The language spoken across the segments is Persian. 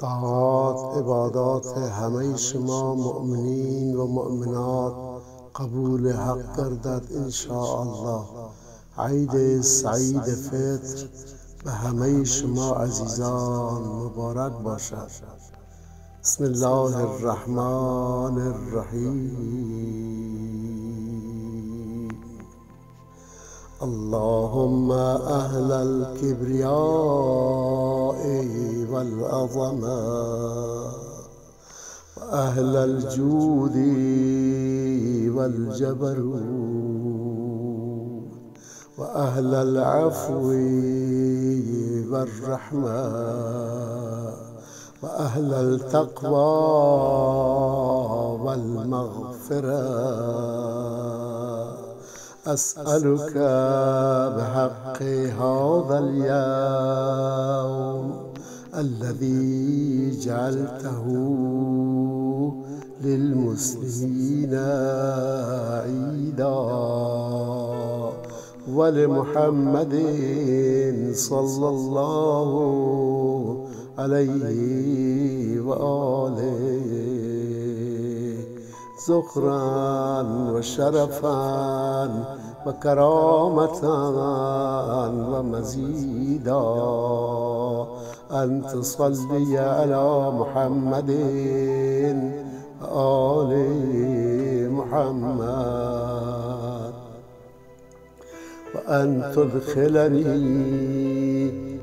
طاعات عبادات همه شما مؤمنین و مؤمنات قبول حق گردد انشاءالله. عید سعید فطر به همه شما عزیزان مبارک باشد. بسم الله الرحمن الرحیم. اللهم اهل الكبریاء والعظمه واهل الجود والجبروت واهل العفو والرحمه واهل التقوى والمغفره أسألك بحق هذا اليوم الذي جعلته للمسلمين عيدا ولمحمد صلى الله عليه وآله ذخرا وشرفا وكرامة ومزيدا أن تصلي على محمد وآل محمد وأن تدخلني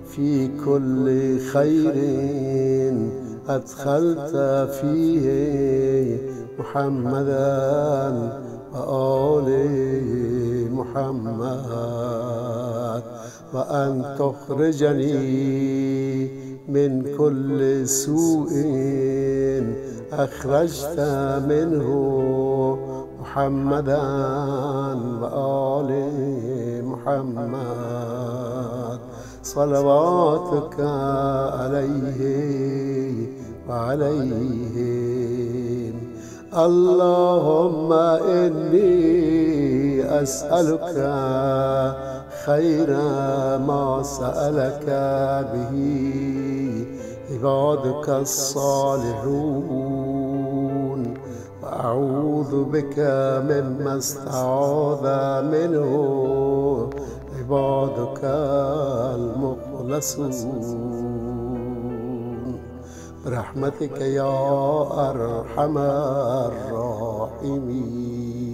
في كل خير أدخلت فيه محمدا وآل محمد وأن تخرجني من كل سوء أخرجت منه محمدا وآل محمد صلواتك عليه وعليهم. اللهم إني أسألك خير ما سألك به عبادك الصالحون وأعوذ بك مما استعاذ منه عبادك المخلصون برحمتك يا أرحم الراحمين.